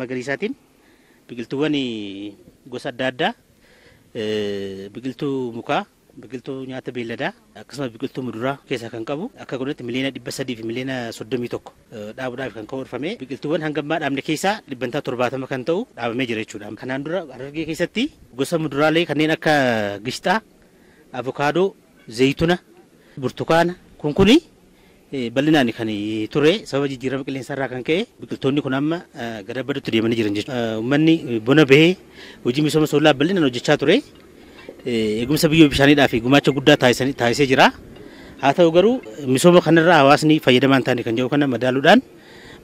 magariisaatiin biqiltuuwwan gosa adda addaa biqiltuu mukaa biqiltuu nyaata beelladaa akkasumas biqiltuu muduraa keessaa kan qabu akka godhatti miliyoona 300 fi miliyoona 31 dhaabuudhaaf kan karoorfame biqiltuuwwan hangammaa dhaabne keessaa 70 kan ta'u dhaabamee jira jechuudha. Kanaan dura Harargee keessatti gosa muduraalee kanneen akka gishxaa, avokaadoo, zayituna, burtukaana kuni bal'inaan kan ture sababa jijjiirama qilleensaa irraa kan ka'e biqiltoonni kun amma gara baduutti deemanii jiran jechuudha. Uummanni bona bahee hojii misooma soolaa bal'inaan hojjechaa ture. Eegumsa biyyoo bishaaniidhaa fi gumaacha guddaa taasisee jira. Haa ta'u garuu misooma kanarraa hawaasni fayyadamaan ta'anii kan jiru kana madaaluudhaan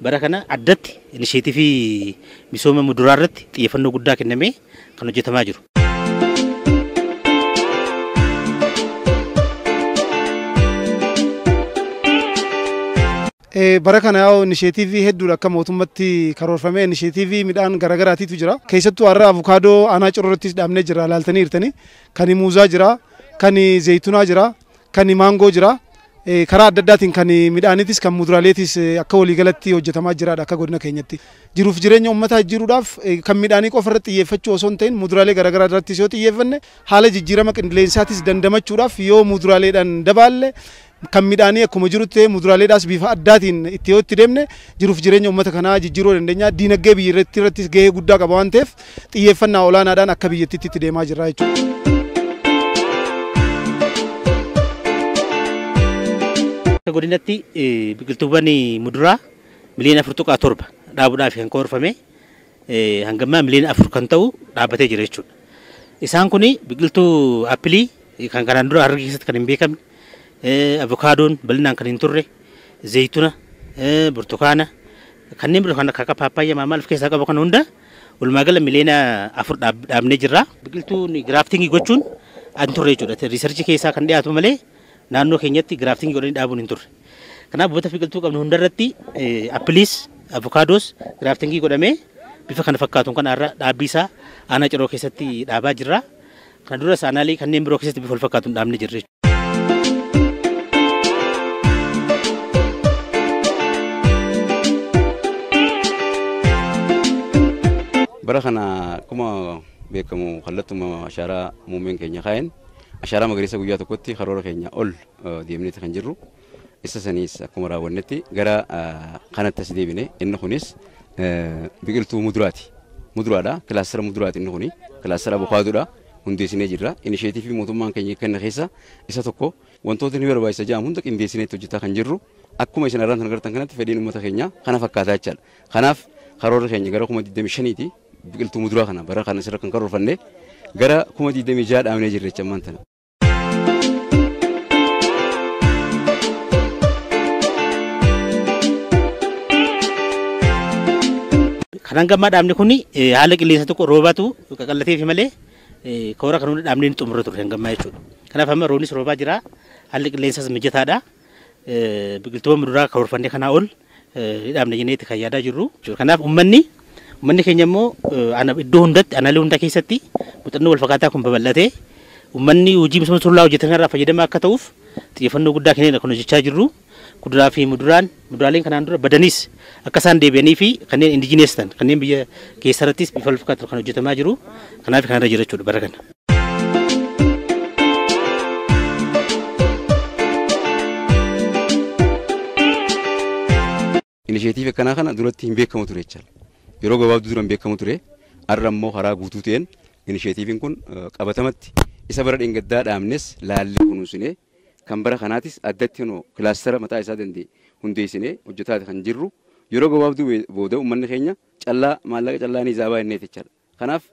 bara kana addatti inisheetivii misooma muduraa irratti xiyyeeffannoo guddaa kennamee kan hojjetamaa jiru. Bara kana inisheetivii hedduudha akka mootummatti karoorfamee inisheetivii midhaan garaagaraatiitu jira. Keessattuu har'a avokaadoo aanaa ciroorattis dhaabnee jira ilaaltanii jirtanii. Kan muuzaa jira, kan zaytunaa jira, kan maangoo jira. Karaa adda addaatiin kan midhaaniitis kan muduraaleetis akka waliigalatti hojjetamaa jiraadha akka godina keenyatti. Jiruuf jireenya uummataa jijjiiruudhaaf kan midhaanii qofa irratti xiyyeeffachuu osoo hin ta'in muduraalee garaagaraa irrattis yoo xiyyeeffanne haala jijjiirama qilleensaatis dandamachuudhaaf yoo muduraaleedhaan dabaalle kan midhaanii akkuma jirutti muduraaleedhaas bifa addaatiin itti yoo itti deemne jiruuf jireenya uummata kanaa jijjiiruu dandeenya. Diinagdee biyyattiirrattis gahee guddaa qaba waan ta'eef xiyyeeffannaa olaanaadhaan akka biyyattiitti itti deemaa jirra jechuudha. Akka godinatti biqiltuuwwan muduraa miliyoona 4.7 dhaabuudhaaf kan karoorfame hangammaa miliyoona 4 kan ta'u dhaabbatee jira jechuudha. Isaan kun biqiltuu appilii kan kanaan dura Harargee keessatti kan hin beekamne, avokaadoon bal'inaan kan hin turre, zayituna, burtukaana kanneen biroo kan akka paappaayyaa maamaal of keessaa qabu kan hunda walumaa gala miliyoona 4 dhaabnee jirra. Biqiltuun giraaftingii gochuun an turre jechuudha. Riisarchii keessaa kan dhiyaatu malee naannoo keenyatti giraaftingii godhanii dhaabuun hin turre. Kanaaf bu'oota biqiltuu qabnu hundarratti appiliis, avokaadoos giraaftingii godhamee bifa kana fakkaatuun kan har'a dhaabbii isaa aanaa ciroo keessatti dhaabaa jirra. Kana duras aanaalee kanneen biroo keessatti bifa wal fakkaatuun dhaabnee jirra. Bara kana akkuma beekamu kallattuuma ashaaraa muummeen keenya kaa'een ashaaraa magariisa guyyaa tokkotti karoora keenya ol deemnee kan jirru. Isa sanis akkuma raawwannetti gara kanatti as deebine inni kunis biqiltuu muduraati. Muduraadha. Kilaastara muduraati inni kuni. Kilaastara avokaadoodha. Hundeessinee jirra. Inisheetivii mootummaan keenya kenna keessa isa tokko wantoota ni barbaachisa jedhamu hunda qindeessinee hojjetaa kan jirru. Akkuma isin irraan kan agartan kanatti fedhiin uummata keenya kana fakkaataa jechaadha. Kanaaf karoora keenya gara 25ti biqiltuu muduraa kana bara kana sirra kan karoorfanne gara 26 dhaabnee jirra jecha ammaan. Kanan gammaa dhaabne kuni haala qilleensa tokko roobatu qaqallateef malee koora kan hundi dhaabnee xumurre ture gammaa jechuudha. Kanaaf amma roobnis roobaa jira. Haalli qilleensaas mijataadha. Biqiltuuwwan muduraa karoorfannee kanaa ol dhaabne jenneetti kan yaadaa jirru. Kanaaf uummanni keenya immoo iddoo hundatti aanaalee hunda keessatti muuxannoo wal fakkaataa kun babal'atee uummanni hojii misooma soolaa hojjetan irraa fayyadamaa akka ta'uuf xiyyeeffannoo guddaa kennee kan hojjechaa jirru. Kuduraa fi muduraaleen kanaan dura badanis akka isaan deebi'anii fi kanneen indijinees ta'an kanneen biyya keessattis bifa wal fakkaatu kan hojjetamaa jiru. Kanaaf kanarra jira jechuudha bara kana. Inisheetiivii akkanaa kana duratti hin beekamu ture jechaadha. Yeroo gabaabduu dura hin beekamu ture. Har'a immoo karaa guutuu ta'een inisheetiiviin kun qabatamatti isa bara dheengaddaa dhaabnes laallee kunuunsinee kan bara kanaatis addatti kilaastara mataa isaa danda'e hundeessinee hojjetaa kan jirru. Yeroo gabaabduu booda uummanni keenya maallaqa callaa ni zaabaa inni jechaadha. Kanaaf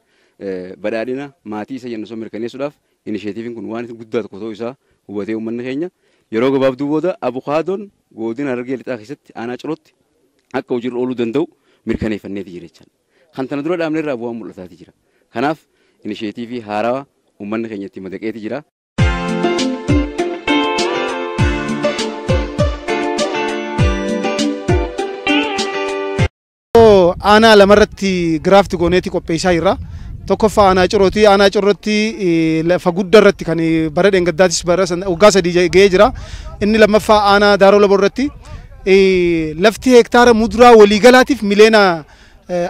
badhaadhina maatii isa jennu sun mirkaneessuudhaaf inisheetiiviin kun waan guddaa tokko ta'uu isaa hubatee uummanni keenya yeroo gabaabduu booda avokaadoon godina Harargee lixaa keessatti aanaa cirootti akka hojiirra ooluu danda'u mirkaneeffanneeti jira jechaadha. Kan tana dura dhaabne irraa bu'aan mul'ataati jira. Kanaaf inisheetiivii haarawaa uummanni keenya itti madaqeeti jira. Aanaa lamarratti giraafti gooneeti qopheessaa jirra. Tokkoffaa aanaa cirootii. Aanaa cirootti lafa guddaa irratti kan bara dheengaddaatis bara waggaa 3 ga'ee jira. Inni lammaffaa aanaa daaroo laboo irratti lafti hektaara muduraa waliigalaatiif miliyoona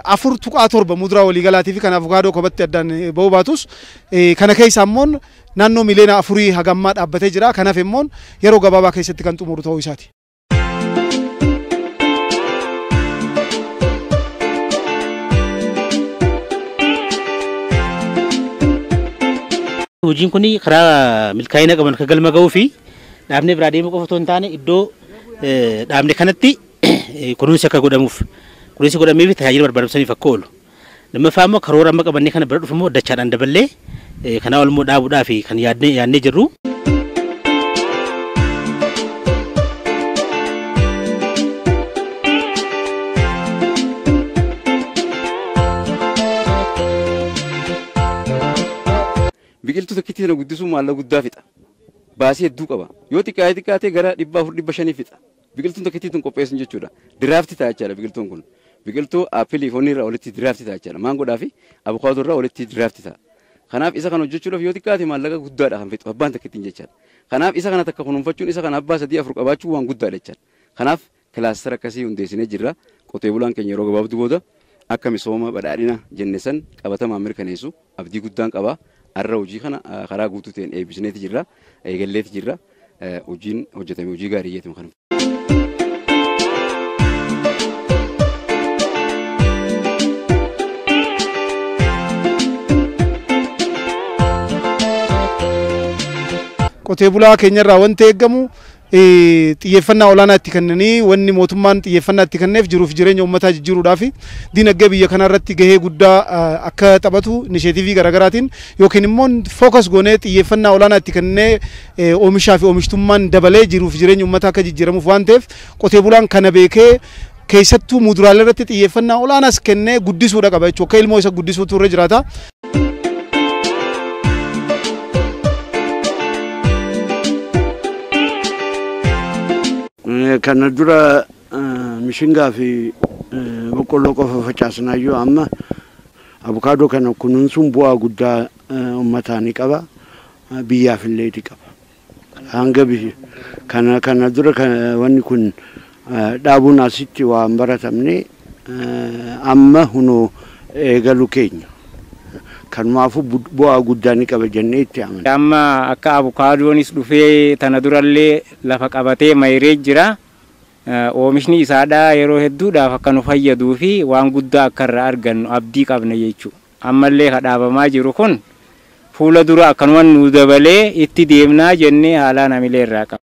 afur tuqaa torba muduraa waliigalaatii fi kan avukaadoo kophaatti addaan ba'uu baatus kana keessa ammoo naannoo miliyoona afurii hagammaa dhaabbatee jira. Kanaaf immoo yeroo gabaabaa keessatti kan xumuru ta'uu isaati. Hojiin kun karaa milkaa'ina qaban kan galma ga'uu fi dhaabnee biraa deemuu qofa otoo hin taane iddoo dhaabne kanatti kunuunsi akka godhamuuf kunuunsi godhamee fi tajaajila barbaadamsaniif akka oolu. Lammaffaa immoo karoora amma qabannee kana bira dhufu immoo dachaadhaan daballee kanaa ol immoo dhaabuudhaa fi kan yaadnee jirru. Biqiltuu tokkitti sana guddisuun maallaqa guddaa fixa. Baasii hedduu qaba. Yoo xiqqaatee gara 400-500 fixa. Biqiltuun tokkitti tun qopheessuun jechuudha. Diraafti ta'a jechaadha biqiltuun kun. Biqiltuu aappilii foonii irraa walitti diraafti ta'a jechaadha. Maangoodhaa fi abukaadoo irraa walitti diraafti ta'a. Kanaaf isa kana hojjechuudhaaf yoo xiqqaate maallaqa guddaadha kan fixu abbaan tokkittiin jechaadha. Kanaaf isa kana takka kunuunfachuun isa kana abbaa 3-4 qabaachuun waan guddaadha jechaadha. Kanaaf kilaastara akkasii hundeessinee jirra. Qotee bulaan keenya yeroo gabaabduu booda akka misooma badhaadhina jenne san qabatamaan mirkaneessu abdii guddaan qaba. Arra hojii kana karaa guutuu ta'een eebbisneeti jirra. Eegalleeti jirra. Hojiin hojjetame hojii gaarii jedhamu kana. Qotee bulaa keenyarraa wanti eegamu xiyyeeffannaa olaanaa itti kennanii wanni mootummaan xiyyeeffannaa itti kenneef jiruuf jireenya uummataa jijjiiruudhaaf dinagdee biyya kanarratti gahee guddaa akka taphatu inisheetivii garaagaraatiin yookiin immoo fookas goonee xiyyeeffannaa olaanaa itti kennee oomishaa fi oomishtummaan dabalee jiruuf jireenya uummataa akka jijjiiramuuf waan ta'eef qotee bulaan kana beekee keessattuu muduraalee irratti xiyyeeffannaa olaanaas kennee guddisuudha qaba jechuudha. Akka ilmoo isa guddisuutu irra jiraata. Kana dura mishingaa fi boqqolloo qofa facaasnaayyuu amma abukaadoo kana kunuunsuun bu'aa guddaa uummataa ni qaba. Biyyaaf illee ni qaba. Hanga biyya kana dura wanni kun dhaabuun asitti waan baratamne amma hunoo eegalu keenya. Kanumaafu bu'aa guddaa ni qaba jennee itti amanna. Amma akka abukaadoonis dhufee tana durallee lafa qabatee mayree jira. Oomishni isaadhaa yeroo hedduudhaaf akka nu fayyaduu fi waan guddaa akka irraa argannu abdii qabna jechuudha. Ammallee kadhaabamaa jiru kun fuula dura akkanuma nu dabalee itti deemnaa jennee haalaan hamilee irraa qaba.